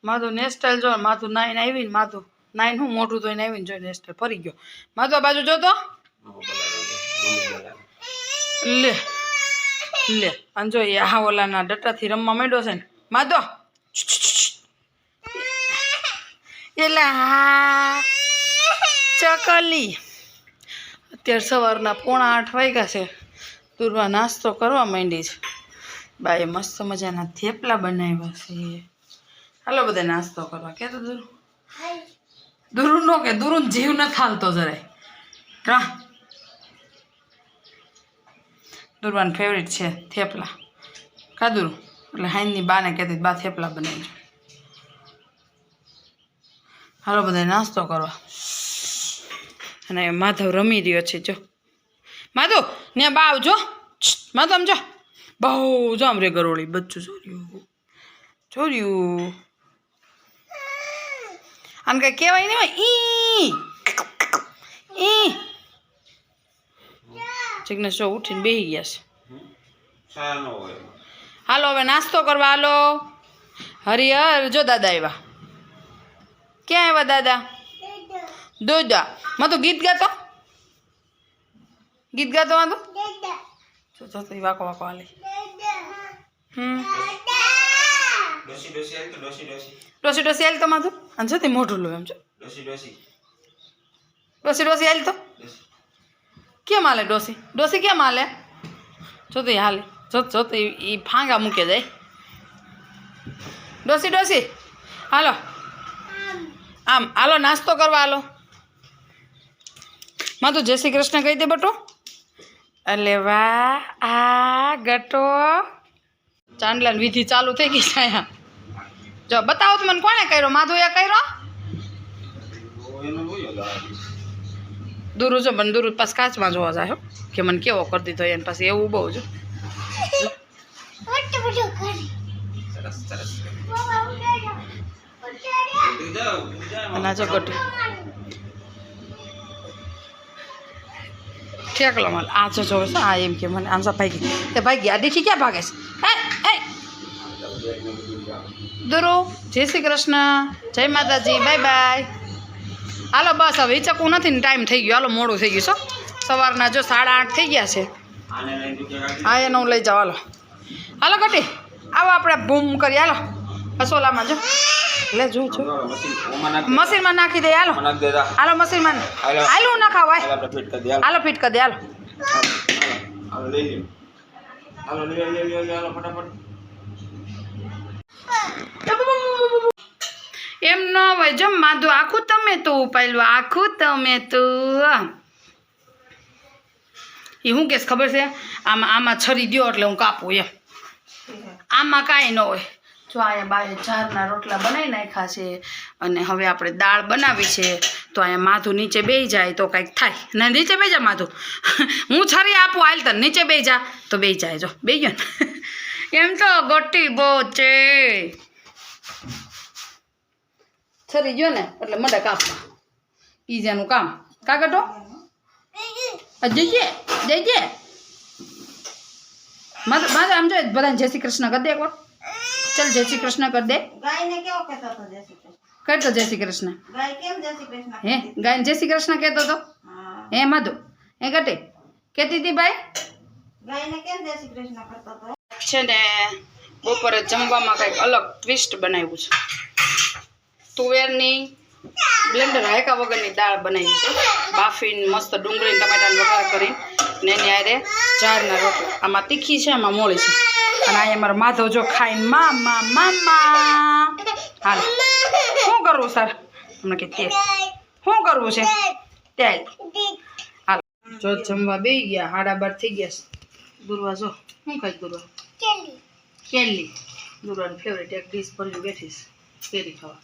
માધુ નેસ્ટાઈલ જો માધુ નાઈને આવીને માધુ નાઈને હું મોઢું ધોઈને આવીને જોઈ નેસ્ટાઈલ ફરી ગયો માધુ આ બાજુ જો તો લે લે અને જો એ આ ઓલાના ડટાથી રમવા માંડ્યો છે ને માધો એલા ચકલી અત્યારે સવારના 7:45 વાગ્યા છે દુર્વા નાસ્તો કરવા માંડી છે બાએ મસ્ત મજાના થેપલા બનાવ્યા છે હાલો બધા નાસ્તો કરવા કે તો દુરુ નો કે દુરુ જીવ ન થાલતો જરાય કા દુર્વાન ફેવરિટ છે થેપલા કા દુરુ એટલે હાઈની બાને કહેતી બા થેપલા બનાવજો હાલો બધા નાસ્તો કરવા અને માધવ રમી રહ્યો છે જો માધવ ને બા આવજો માધવ આમ જો બહુ જો આમ રે ગરોળી બચ્ચું ચોર્યું આમ કઈ કહેવાય નહીં હોય ઈ જિગ્નેશ જો ઉઠીને બેસી ગયા છે હાલો હવે નાસ્તો કરવા હાલો હરિહર જો દાદા આવ્યા ક્યાં આવ્યા દાદા દોદા માં તો ગીત ગાતો માં તો જો વાકો વાકો હાલે ડોસી હાલ તો માધુ અને જો તે મોઢું લો એમ છો ડોસી હાલ તો કેમ હાલે ડોસી કેમ હાલે જો તો હાલે જો તો એ ફાંગા મૂકે જાય ડોસી હાલો આમ હાલો નાસ્તો કરવા હાલો માધુ જય શ્રી કૃષ્ણ કહી દે બટો અલે વાહ આ ગટો ચાંદલાની વિધિ ચાલુ થઈ ગઈ છે અહીંયા જો બતાવો તો મને કોણે કર્યો માધુએ કર્યો દુરુ જો મને દુરુ પાસ કાચમાં જોવા જાય કે મને કેવો કરી દીધો એને પાછી એવું બહુ જો અને જો ગટો ઠેકલો માલ આ જો જોવે છે આ એમ કે મને આમ ભાગી તે ભાગી આ દીઠી ક્યાં ભાગે છે દુરુ જય શ્રી કૃષ્ણ જય માતાજી બાય બાય હાલો બસ હવે હિચકવું નથી ને ટાઈમ થઈ ગયો હાલો મોડું થઈ ગયું છો સવારના જો 8:30 થઈ ગયા છે હા એને હું લઈ જાઉં હાલો ગટી આવો આપણે બૂમ કરી હાલો અસોલામાં જો લે જો મશીનમાં નાખી દે હાલો મશીનમાં હાલો નાખાવ હાલો ફિટ કરી દે હાલો એમ ન હોય જો માધુ આખું તમે તો પહેલું આખું તમે તો એ શું કેસ ખબર છે આમાં છરી દો એટલે હું કાપું એમ આમાં કાંઈ ન હોય જો અહીંયા બાએ જારના રોટલા બનાવી નાખ્યા છે અને હવે આપણે દાળ બનાવી છે તો અહીંયા માધુ નીચે બેસી જાય તો કંઈક થાય ને નીચે બેસી જા માધુ હું છરી આપું હાલ તને નીચે બેસી જા તો બેસી જાય જો બેસી ગયો ને એમ તો ગોટી બહુ છે છરી ગયો ને એટલે મડે કાપવા ઈજાનું કામ કાગટો જઈએ માધુ આમ જો બધાને જય શ્રી કૃષ્ણ કરી દે એકવાર चल जय श्री कृष्ण कर दे गाय ने क्या कहता था जय श्री कृष्ण कर दो जय श्री कृष्ण गाय केम जय श्री कृष्ण है गाय जय श्री कृष्ण कहतो तो हे मधु हे गटे कहती थी भाई गाय ने केम जय श्री कृष्ण करतो तो છે ને બપોરે જમવામાં કંઈક અલગ ટ્વિસ્ટ બનાવ્યું છે તુવેરની બ્લેન્ડર હાયકા વગરની દાળ બનાવી છે બાફીને મસ્ત ડુંગળી ટમાટાનો વઘાર કરીને ને એની હારે જારના રોટલા આમાં તીખી છે આમાં મોળી છે અને અહીંયા મારો માધવ જો ખાઈને મામા હાલ શું કરવું સર તમને કે શું કરવું છે ત્યાં હાલ જો જમવા બેસી ગયા 12:30 થઈ ગયા દુર્વા જો શું ખાઈ દુર્વા કેલી દુર્વાની ફેવરેટ એક ડીશ ભરી બેઠીશ કેરી ખાવા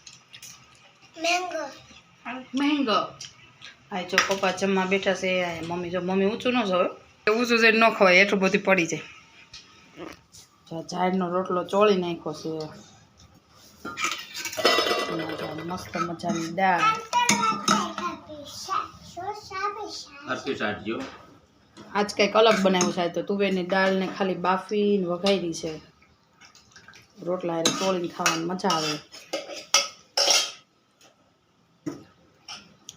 મેંગો આ જો પપ્પા જમવા બેઠા છે મમ્મી જો મમ્મી ઊંચું ન જોવે ઊંચું જઈને ન ખવાય એટલું બધું પડી જાય ઝાડનો રોટલો ચોળી નાખ્યો છે મસ્ત મજાની દાળ આજ કંઈક અલગ બનાવ્યું છે તો તુવેરની દાળને ખાલી બાફીને વઘારી છે રોટલા એને ચોળીને ખાવાની મજા આવે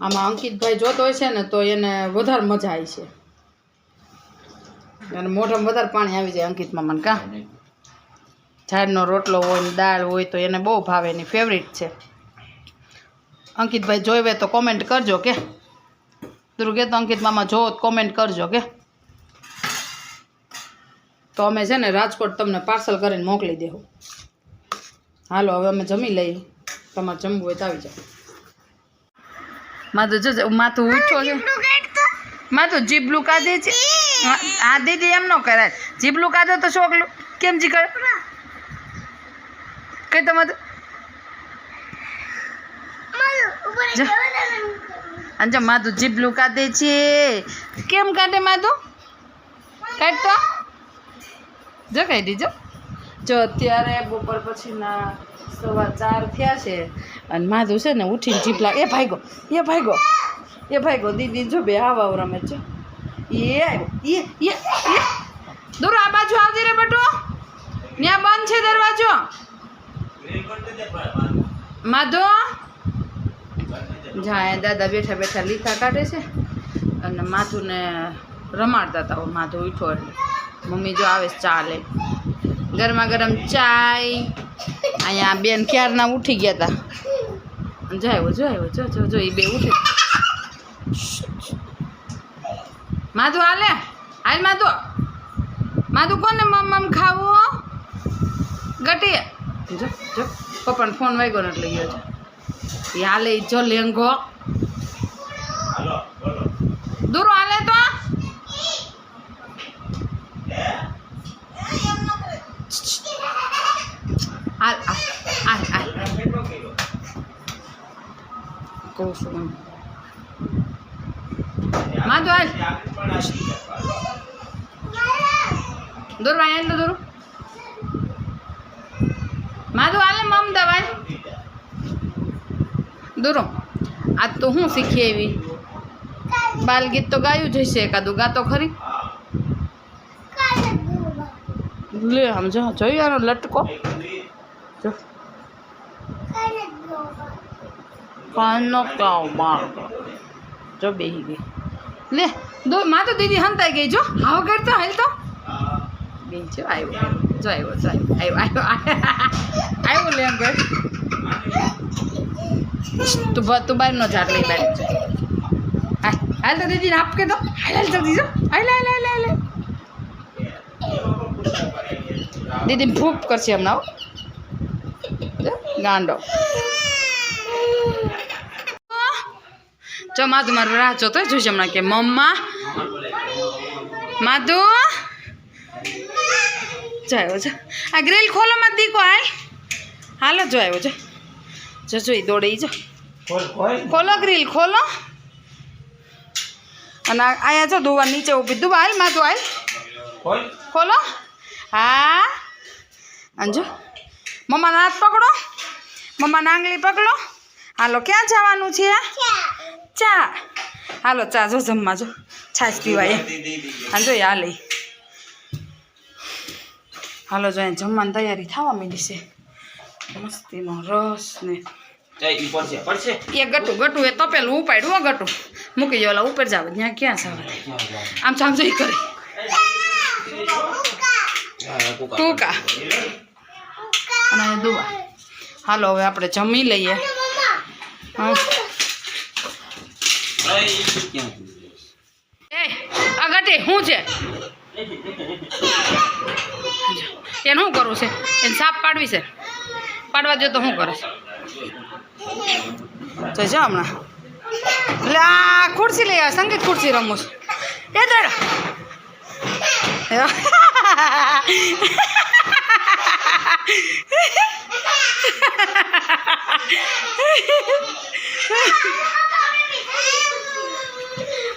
આમાં અંકિતભાઈ જોતો હોય છે ને તો એને વધારે મજા આવી છે, અને મોઢામાં વધારે પાણી આવી જાય અંકિત મામાને. કા ઝાડનો રોટલો હોય ને દાળ હોય તો એને બહુ ભાવે, એની ફેવરિટ છે. અંકિતભાઈ જોવે તો કોમેન્ટ કરજો કે ધ્રુવ કે તો અંકિત મામા જો કોમેન્ટ કરજો કે, તો અમે છે ને રાજકોટ તમને પાર્સલ કરીને મોકલી દેવું. હાલો હવે અમે જમી લઈએ, તમારે જમવું હોય તો આવી જાઓ. માથું જો માથું ઊંચો છે, માથું જીભલું કાઢે છે. હા દીદી એમ ન કરાય, જીભલું કાઢો તો શોખલું કેમ જી કરે કઈ તમારું અંજા માધુ જીભલું કાઢે છે. કેમ કાઢે માધુ? કાઢતો જો કાઢી જો અત્યારે બપોર પછીના 4:15 થયા છે અને માધુ છે ને ઉઠીને જીભલા એ ભાઈગો દીદી જો બે હાવ રમે છે. એ આવ્યો એ દોરો આ બાજુ આવતી રે બટુ, ત્યાં બંધ છે દરવાજો. માધુ જા દાદા બેઠા બેઠા લીખા કાઢે છે અને માધુને રમાડતા હતા. માધુ ઉઠો એટલે મમ્મી જો આવે ચા લે, ગરમા ગરમ ચાય. અહીંયા બેન ક્યારના ઉઠી ગયા હતા. જો એ બે ઉઠી. માધુ હાલે હાલ માધુ કોને મમ ખાવું ગટી. જો પપ્પાને ફોન વાગ્યો ને એટલે ગયો છે. એ હાલે જો લેંગો દૂરો હાલે તો કહું છું માધુ હાલ દૂર વાય તો દૂર માધુ હાલે મમ દવાય દૂરો. આજ તો હું શીખી એવી બાલ ગીત તો ગાયું જ હશે, એકાદું ગાતો ખરી. લે આમ જો જોયું આનો લટકો જો કાનો કાવ બાર જો બેહી ગઈ. લે દો માં તો દીદી હંતાઈ ગઈ. જો હાવ કરતો હાલ તો બે જો આવ્યો લે અંગર તું બહાર નો ઝાડ લઈ બેઠ. હાલ તો દીદીને આપ કે તો હાલ તો દીજો હાલ દીદી ભૂપ કરશે હમણાં ગાંડો. જો માધુ મારું રાહ જોતો જોઈશ હમણાં કે મમ્મા માધુ જો આવ્યો છે. આ ગ્રીલ ખોલો માં દીકો હાલો જો આવ્યો છે. જો જોઈ દોડે જો ખોલો ગ્રીલ ખોલો. અને અહીંયા જો દુવા નીચે ઊભી દુવા હાલ માધુ હાલ ખોલો. હા અંજો મમ્માના હાથ પકડો, મમ્માના આંગળી પકડો. હાલો ક્યાં જવાનું છે? ચા. હાલો ચા જો જમવા જો છાશ પીવાય હાલ જો આ લઈ. હાલો જો અહીંયા જમવાની તૈયારી થવા માંડી છે. મસ્તીનો રસ ને એ ગટું એ તપેલું ઉપાડ્યું. ગટું મૂકી જો ઓલા ઉપર જાવ ત્યાં ક્યાં જવા આમ ચામ જોઈ કરી ટૂંકા અને દુવા. હાલો હવે આપણે જમી લઈએ. આ ગટી શું છે એને શું કરવું છે? એને સાપ પાડવી છે, પાડવા જો તો શું કરે છે જો હમણાં. એટલે આ ખુરશી લઈ આવે, સંગીત ખુરશી રમું છું એ દડા.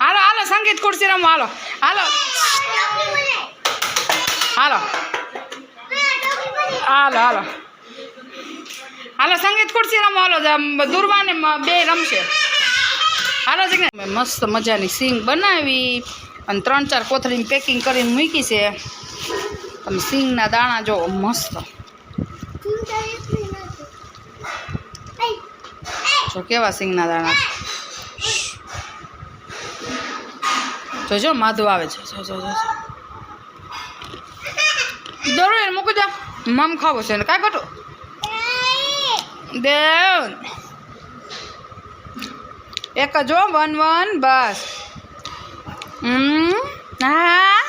હાલો હાલો સંગીત ખુરશી રમો. હાલો હાલો હાલો હાલો હાલો હાલો સંગીત ખુરશી રમો. હાલો દુર્વાને બે રમશે. હાલો છે મસ્ત મજાની સિંગ બનાવી અને 3-4 કોથળીની પેકિંગ કરીને મૂકી છે. તમે સિંગના દાણા જો મસ્ત જો કેવા સિંગના દાણા જોજો માધુ આવે છે જો દરો એને મૂકી દે મમ ખાવો છે ને કાંઈ કટો દેવ એક જો 1 બસ હા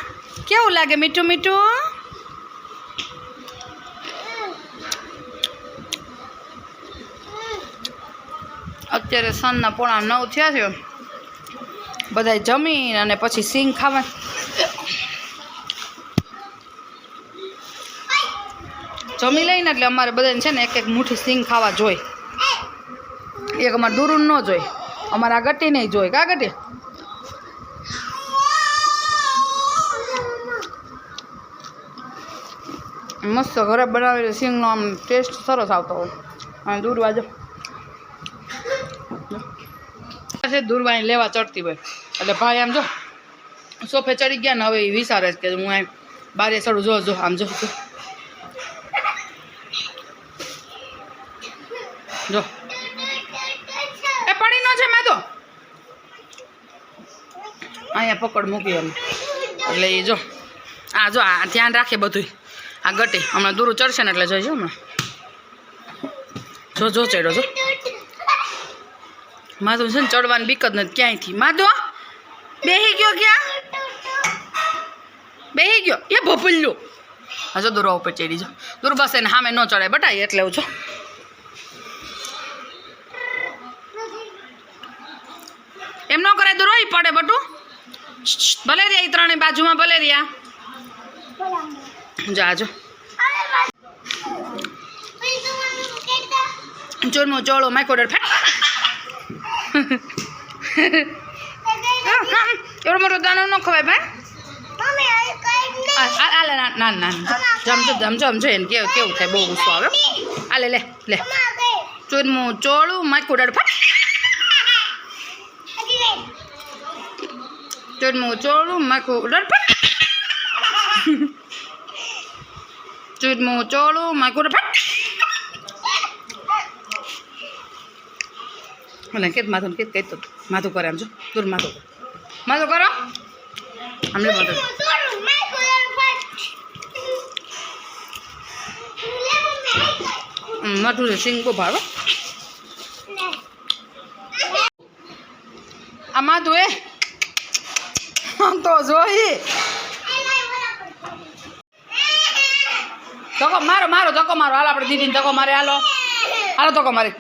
કેવું લાગે મીઠું મીઠું અત્યારે સાંજના 8:45 થયા છે બધા જમીન અને પછી સિંગ ખાવા જમી લઈને એટલે અમારે બધાને છે ને એક મુઠ્ઠી સિંગ ખાવા જોઈએ એક અમારે દૂરું ન જોઈએ અમારે આ ગટી નહીં જોઈએ કા ગટી મસ્ત ઘરે બનાવેલી સિંગનો આમ ટેસ્ટ સરસ આવતો હોય અને દૂરવા જો દૂરવાણી લેવા ચડતી હોય એટલે ભાઈ આમ જો સોફે ચડી ગયા ને હવે એ વિચારે કે હું આમ બારે ચડું જો આમ જો એ પડી ન છે મેં તો અહીંયા પકડ મૂકી એમ એટલે એ જો આ ધ્યાન રાખે બધું આ ગટી હમણાં દૂરું ચડશે ને એટલે જોઈજો હમણાં જો ચડ્યો જો માધુ છે ને ચડવાની બીક જ નથી ક્યાંયથી માધુ બેહી ગયો ક્યાં બેહી ગયો એ ભપલ્યો હજો દૂરવા ઉપર ચડી જાઓ દૂર બસ એને સામે ન ચડાય બટાય એટલે હું છો એમ ન કરે દૂર હોય પડે બટું ભલે રહ્યા એ ત્રણે બાજુમાં ભલે રહ્યા જાજો ચોરમો ચોળો માઇકોડર ફેટ એવડો મોટો દાણો ન ખવાય ભાઈ ના જમજો એને કેવું થાય બહુ ગુસ્સો આવે આલે લે ચોરમું ચોળું માઇકોડર ફેટ ચોરમું ચોળું માઇકોડર ફેટ ચોરમું ચોળું માઇકોડર ફેટ મને કે માથું કે કહેતો માથું કરે આમ જો દૂર માથું કરો આમ લે માથું માથું સિંગ બહુ ભાવે આ માથું એ તો જોઈ ધક્કો મારો ધક્કો મારો હાલ આપણે દીદીને ધક્કો મારે હાલો ધક્કો મારે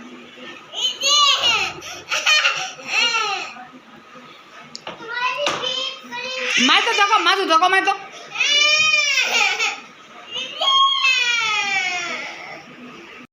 માય તો ધક્કો માથું ધક્કો માય તો